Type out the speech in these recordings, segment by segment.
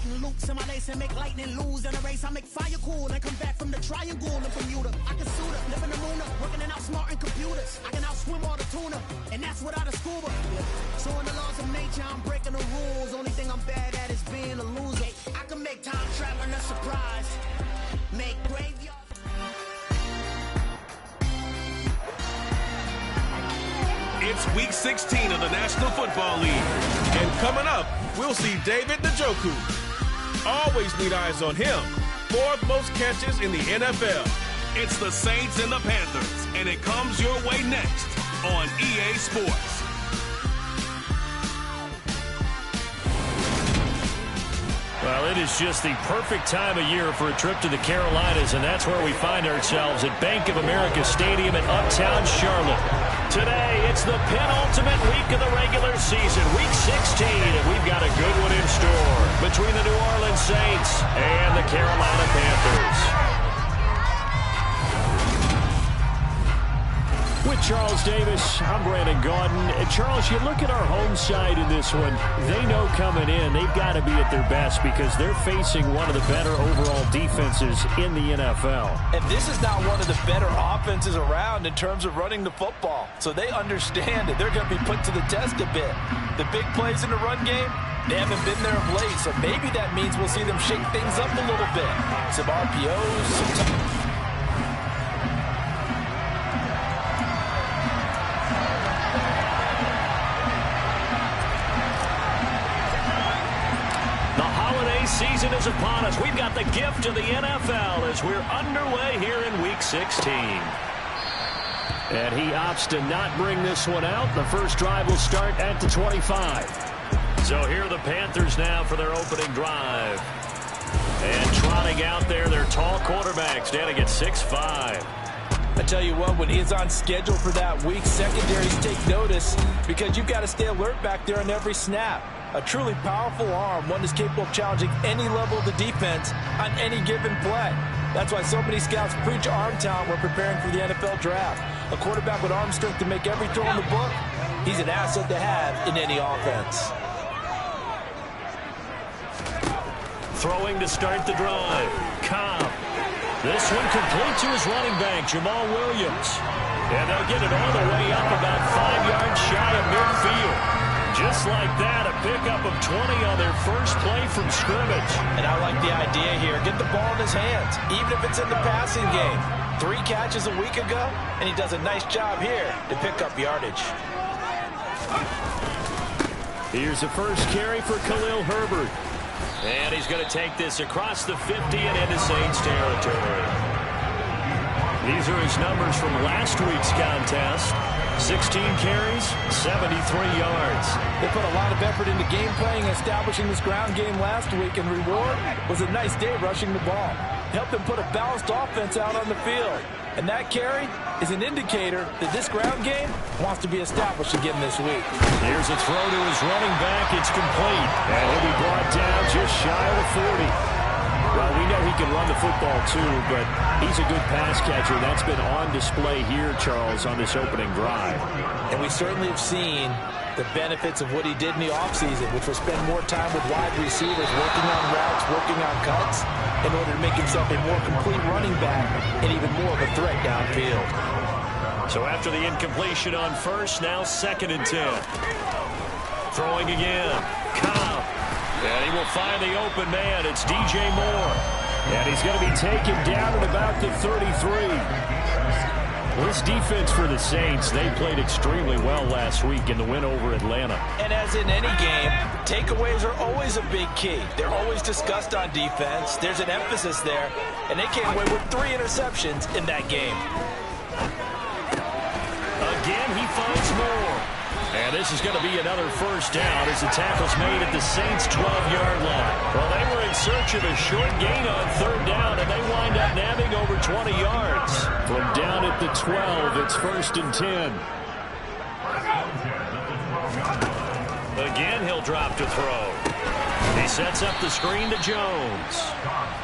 Tighten loops in my lace and make lightning lose in a race. I make fire cool and come back from the triangle in Bermuda. I can suit up, living the moon up, working and outsmarting computers. I can outswim all the tuna, and that's without a scuba. So in the laws of nature, I'm breaking the rules. Only thing I'm bad at is being a loser. I can make time traveling a surprise. Make graveyard. It's week 16 of the National Football League. And coming up, we'll see David Njoku. Always need eyes on him. 4th most catches in the NFL. It's the Saints and the Panthers, and it comes your way next on EA Sports. Well, it is just the perfect time of year for a trip to the Carolinas, and that's where we find ourselves at Bank of America Stadium in Uptown Charlotte. Today, it's the penultimate week of the regular season, week 16, and we've got a good one in store between the New Orleans Saints and the Carolina Panthers. With Charles Davis, I'm Brandon Gaudin. And Charles, you look at our home side in this one, they know coming in they've got to be at their best because they're facing one of the better overall defenses in the NFL. And this is not one of the better offenses around in terms of running the football. So they understand that they're going to be put to the test a bit. The big plays in the run game, they haven't been there of late, so maybe that means we'll see them shake things up a little bit. Some RPOs, some season is upon us. We've got the gift of the NFL as we're underway here in week 16. And he opts to not bring this one out. The first drive will start at the 25. So here are the Panthers now for their opening drive. And trotting out there, their tall quarterback standing at 6'5". I tell you what, when he's on schedule for that week, secondaries take notice because you've got to stay alert back there on every snap. A truly powerful arm, one that's capable of challenging any level of the defense on any given play. That's why so many scouts preach arm talent when preparing for the NFL draft. A quarterback with arm strength to make every throw in the book, he's an asset to have in any offense. Throwing to start the drive. Cobb. This one complete to his running back, Jamal Williams. And they'll get it all the way up about 5 yards shy of midfield. Just like that, a pickup of 20 on their first play from scrimmage. And I like the idea here. Get the ball in his hands, even if it's in the passing game. 3 catches a week ago, and he does a nice job here to pick up yardage. Here's the first carry for Khalil Herbert. And he's going to take this across the 50 and into Saints territory. These are his numbers from last week's contest. 16 carries, 73 yards. They put a lot of effort into game playing, establishing this ground game last week, and reward was a nice day rushing the ball. Helped them put a balanced offense out on the field. And that carry is an indicator that this ground game wants to be established again this week. Here's a throw to his running back. It's complete. And he'll be brought down just shy of the 40. Well, we know he can run the football, too, but he's a good pass catcher. That's been on display here, Charles, on this opening drive. And we certainly have seen the benefits of what he did in the offseason, which was spend more time with wide receivers, working on routes, working on cuts, in order to make himself a more complete running back and even more of a threat downfield. So after the incompletion on first, now 2nd and 10. Throwing again. Cobb. And he will find the open man. It's DJ Moore. And he's going to be taken down at about the 33. This defense for the Saints, they played extremely well last week in the win over Atlanta. And as in any game, takeaways are always a big key. They're always discussed on defense. There's an emphasis there. And they came away with 3 interceptions in that game. Again, he finds Moore. And this is going to be another first down as the tackle's made at the Saints' 12-yard line. Well, they were in search of a short gain on 3rd down, and they wind up nabbing over 20 yards. From down at the 12, it's 1st and 10. Again, he'll drop to throw. He sets up the screen to Jones.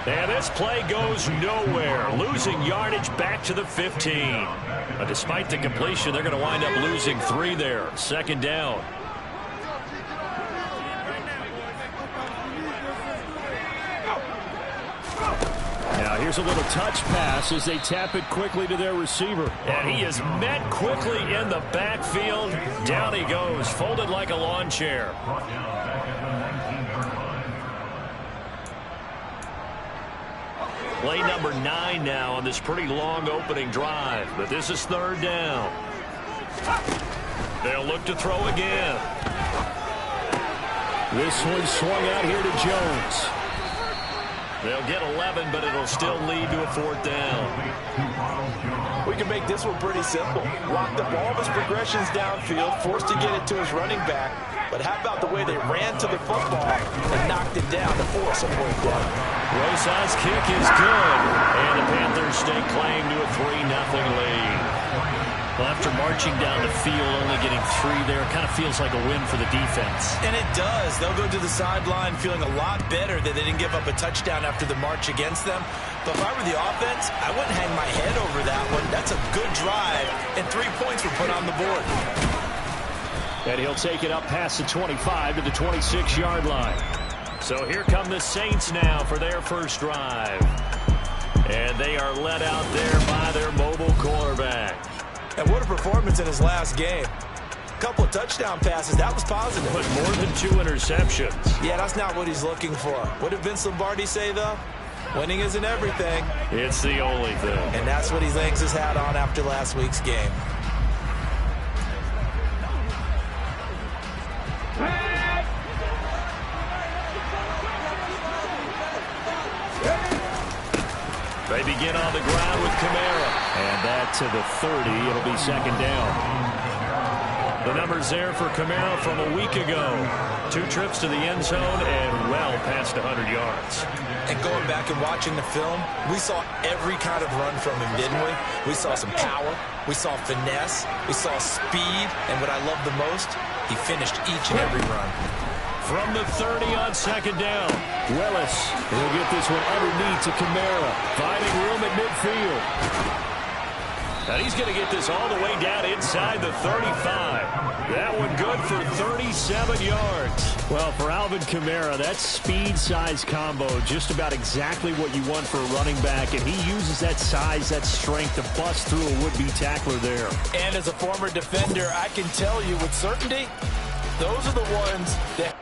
And this play goes nowhere, losing yardage back to the 15. But despite the completion, they're going to wind up losing 3 there. 2nd down. Here's a little touch pass as they tap it quickly to their receiver. And he is met quickly in the backfield. Down he goes, folded like a lawn chair. Play number 9 now on this pretty long opening drive. But this is 3rd down. They'll look to throw again. This one swung out here to Jones. They'll get 11, but it'll still lead to a 4th down. We can make this one pretty simple. Locked up all of his progressions downfield, forced to get it to his running back. But how about the way they ran to the football and knocked it down to force a 4th down? Rosa's kick is good, and the Panthers stake claim to a 3-0 lead. Well, after marching down the field, only getting 3 there, kind of feels like a win for the defense. And it does. They'll go to the sideline feeling a lot better that they didn't give up a touchdown after the march against them. But if I were the offense, I wouldn't hang my head over that one. That's a good drive, and 3 points were put on the board. And he'll take it up past the 25 to the 26-yard line. So here come the Saints now for their first drive. And they are led out there by their mobile quarterback. And what a performance in his last game. A couple of touchdown passes, that was positive. But more than 2 interceptions. Yeah, that's not what he's looking for. What did Vince Lombardi say, though? Winning isn't everything. It's the only thing. And that's what he hangs his hat on after last week's game. They begin on the ground with Kamara. And that to the 30. It'll be 2nd down. The numbers there for Kamara from a week ago. 2 trips to the end zone and well past 100 yards. And going back and watching the film, we saw every kind of run from him, didn't we? We saw some power. We saw finesse. We saw speed. And what I love the most, he finished each and every run. From the 30 on 2nd down, Willis will get this one underneath to Kamara, finding room at midfield. And he's going to get this all the way down inside the 35. That one good for 37 yards. Well, for Alvin Kamara, that speed-size combo, just about exactly what you want for a running back. And he uses that size, that strength to bust through a would-be tackler there. And as a former defender, I can tell you with certainty, those are the ones that